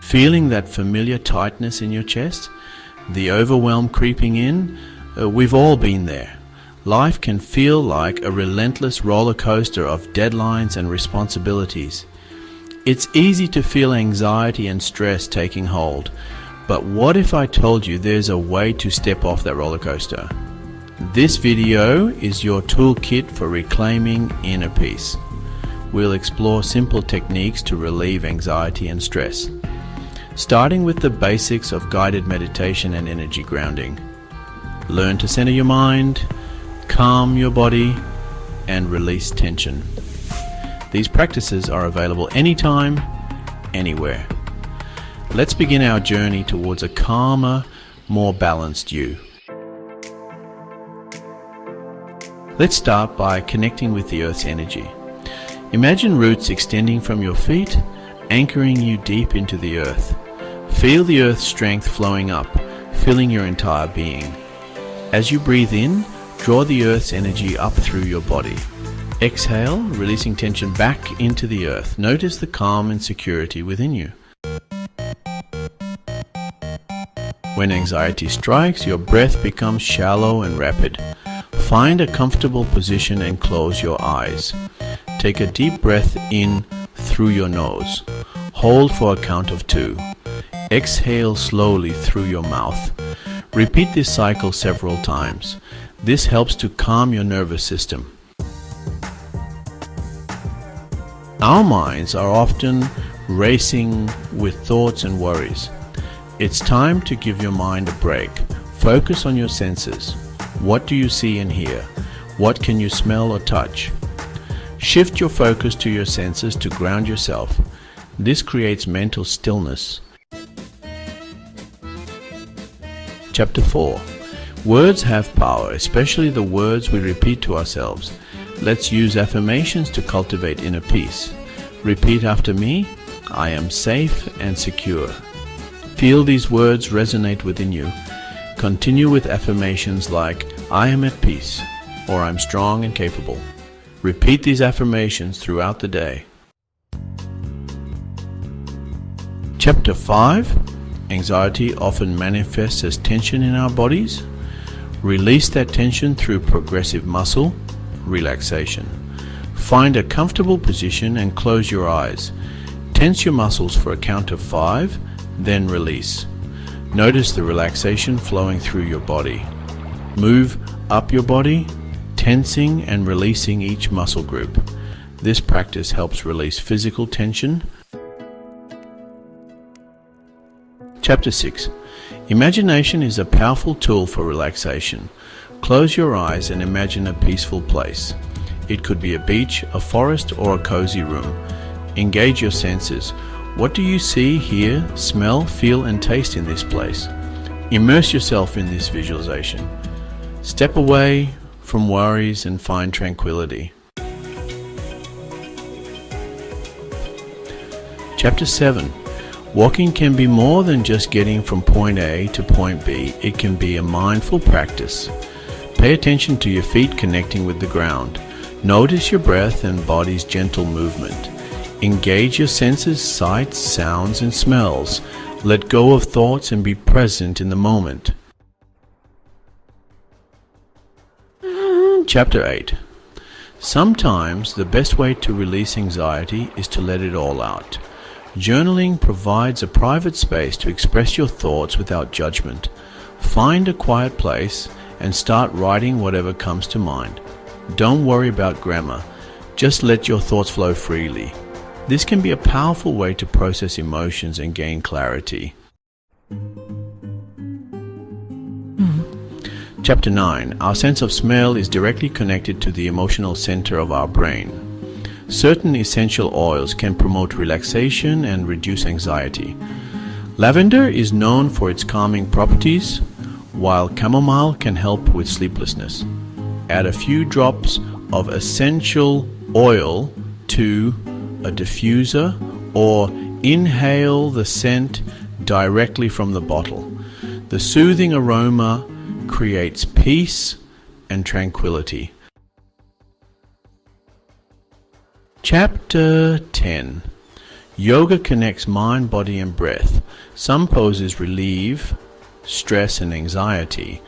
Feeling that familiar tightness in your chest? The overwhelm creeping in? We've all been there. Life can feel like a relentless roller coaster of deadlines and responsibilities. It's easy to feel anxiety and stress taking hold, but what if I told you there's a way to step off that roller coaster? This video is your toolkit for reclaiming inner peace. We'll explore simple techniques to relieve anxiety and stress, starting with the basics of guided meditation and energy grounding. Learn to center your mind, calm your body, and release tension. These practices are available anytime, anywhere. Let's begin our journey towards a calmer, more balanced you. Let's start by connecting with the Earth's energy. Imagine roots extending from your feet, anchoring you deep into the Earth. Feel the Earth's strength flowing up, filling your entire being. As you breathe in, draw the Earth's energy up through your body. Exhale, releasing tension back into the Earth. Notice the calm and security within you. When anxiety strikes, your breath becomes shallow and rapid. Find a comfortable position and close your eyes. Take a deep breath in through your nose. Hold for a count of 2. Exhale slowly through your mouth. Repeat this cycle several times. This helps to calm your nervous system. Our minds are often racing with thoughts and worries. It's time to give your mind a break. Focus on your senses. What do you see and hear? What can you smell or touch? Shift your focus to your senses to ground yourself. This creates mental stillness. Chapter 4. Words have power, especially the words we repeat to ourselves. Let's use affirmations to cultivate inner peace. Repeat after me. I am safe and secure. Feel these words resonate within you. Continue with affirmations like, I am at peace, or I'm strong and capable. Repeat these affirmations throughout the day. Chapter 5. Anxiety often manifests as tension in our bodies. Release that tension through progressive muscle relaxation. Find a comfortable position and close your eyes. Tense your muscles for a count of 5, then release. Notice the relaxation flowing through your body. Move up your body, tensing and releasing each muscle group. This practice helps release physical tension. Chapter 6. Imagination is a powerful tool for relaxation. Close your eyes and imagine a peaceful place. It could be a beach, a forest, or a cozy room. Engage your senses. What do you see, hear, smell, feel, and taste in this place? Immerse yourself in this visualization. Step away from worries and find tranquility. Chapter 7. Walking can be more than just getting from point A to point B. It can be a mindful practice. Pay attention to your feet connecting with the ground. Notice your breath and body's gentle movement. Engage your senses, sights, sounds, and smells. Let go of thoughts and be present in the moment. Chapter 8. Sometimes the best way to release anxiety is to let it all out. Journaling provides a private space to express your thoughts without judgment. Find a quiet place and start writing whatever comes to mind. Don't worry about grammar. Just let your thoughts flow freely. This can be a powerful way to process emotions and gain clarity. Chapter 9. Our sense of smell is directly connected to the emotional center of our brain. Certain essential oils can promote relaxation and reduce anxiety. Lavender is known for its calming properties, while chamomile can help with sleeplessness. Add a few drops of essential oil to a diffuser or inhale the scent directly from the bottle. The soothing aroma creates peace and tranquility. Chapter 10. Yoga connects mind, body, and breath. Some poses relieve stress and anxiety.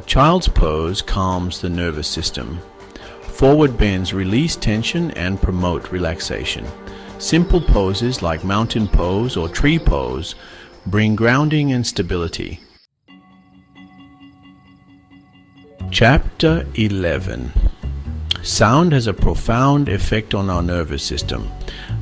Child's pose calms the nervous system. Forward bends release tension and promote relaxation. Simple poses like mountain pose or tree pose bring grounding and stability. Chapter 11. Sound has a profound effect on our nervous system.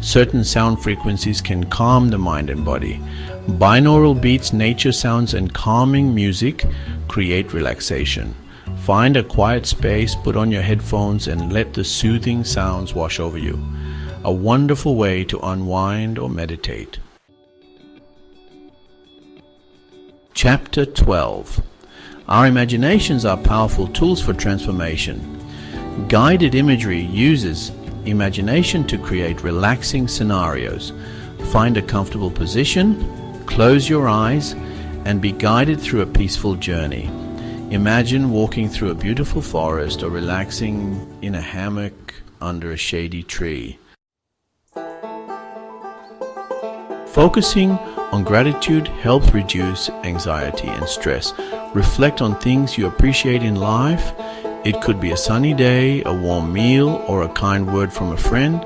Certain sound frequencies can calm the mind and body. Binaural beats, nature sounds, and calming music create relaxation. Find a quiet space, put on your headphones, and let the soothing sounds wash over you. A wonderful way to unwind or meditate. Chapter 12. Our imaginations are powerful tools for transformation. Guided imagery uses imagination to create relaxing scenarios. Find a comfortable position, close your eyes, and be guided through a peaceful journey. Imagine walking through a beautiful forest or relaxing in a hammock under a shady tree. Focusing on gratitude helps reduce anxiety and stress. Reflect on things you appreciate in life. It could be a sunny day, a warm meal, or a kind word from a friend.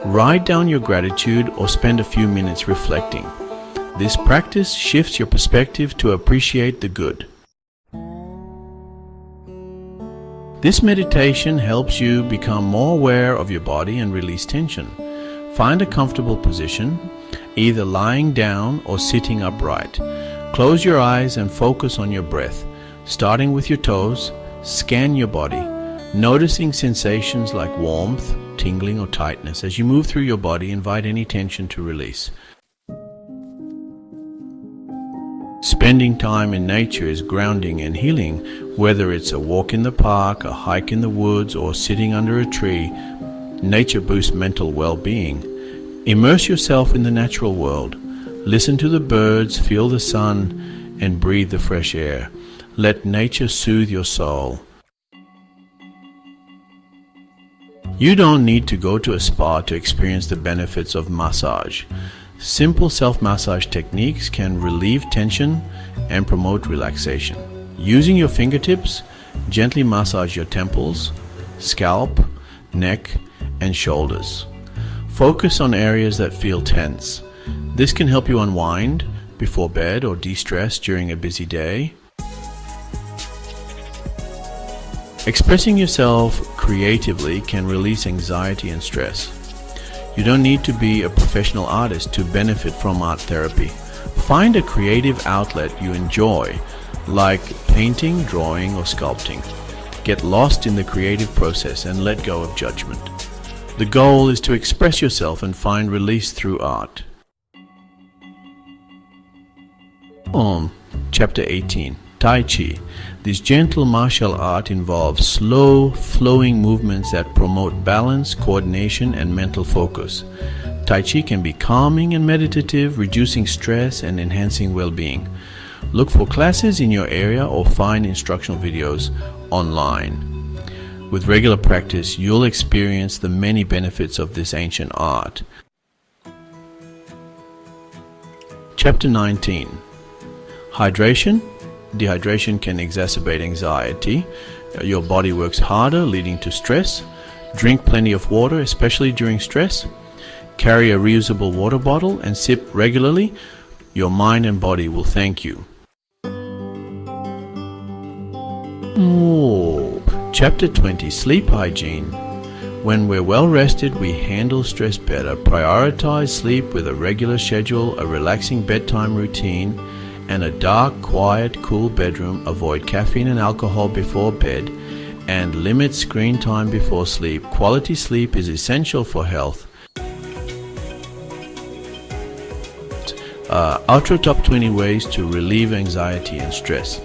Write down your gratitude or spend a few minutes reflecting. This practice shifts your perspective to appreciate the good. This meditation helps you become more aware of your body and release tension. Find a comfortable position, either lying down or sitting upright. Close your eyes and focus on your breath. Starting with your toes, scan your body, noticing sensations like warmth, tingling, or tightness. As you move through your body, invite any tension to release. Spending time in nature is grounding and healing. Whether it's a walk in the park, a hike in the woods, or sitting under a tree, nature boosts mental well-being. Immerse yourself in the natural world. Listen to the birds, feel the sun, and breathe the fresh air. Let nature soothe your soul. You don't need to go to a spa to experience the benefits of massage. Simple self-massage techniques can relieve tension and promote relaxation. Using your fingertips, gently massage your temples, scalp, neck, and shoulders. Focus on areas that feel tense. This can help you unwind before bed or de-stress during a busy day. Expressing yourself creatively can release anxiety and stress. You don't need to be a professional artist to benefit from art therapy. Find a creative outlet you enjoy, like painting, drawing, or sculpting. Get lost in the creative process and let go of judgment. The goal is to express yourself and find release through art. Chapter 18. Tai Chi. This gentle martial art involves slow, flowing movements that promote balance, coordination, and mental focus. Tai Chi can be calming and meditative, reducing stress and enhancing well-being. Look for classes in your area or find instructional videos online. With regular practice, you'll experience the many benefits of this ancient art. Chapter 19. Hydration. Dehydration can exacerbate anxiety. Your body works harder, leading to stress. Drink plenty of water, especially during stress. Carry a reusable water bottle and sip regularly. Your mind and body will thank you. Chapter 20. Sleep hygiene. When we're well rested, we handle stress better. Prioritize sleep with a regular schedule, a relaxing bedtime routine, and a dark, quiet, cool bedroom. Avoid caffeine and alcohol before bed, and limit screen time before sleep. Quality sleep is essential for health. Ultra Top 20 Ways to Relieve Anxiety and Stress.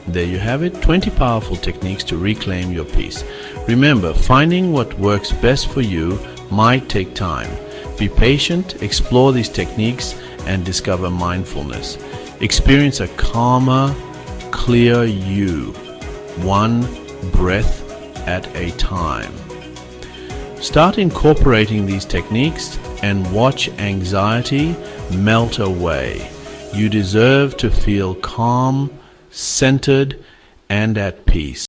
There you have it, 20 powerful techniques to reclaim your peace. Remember, finding what works best for you might take time. Be patient, explore these techniques, and discover mindfulness. Experience a calmer, clear you, one breath at a time. Start incorporating these techniques and watch anxiety melt away. You deserve to feel calm, centered, and at peace.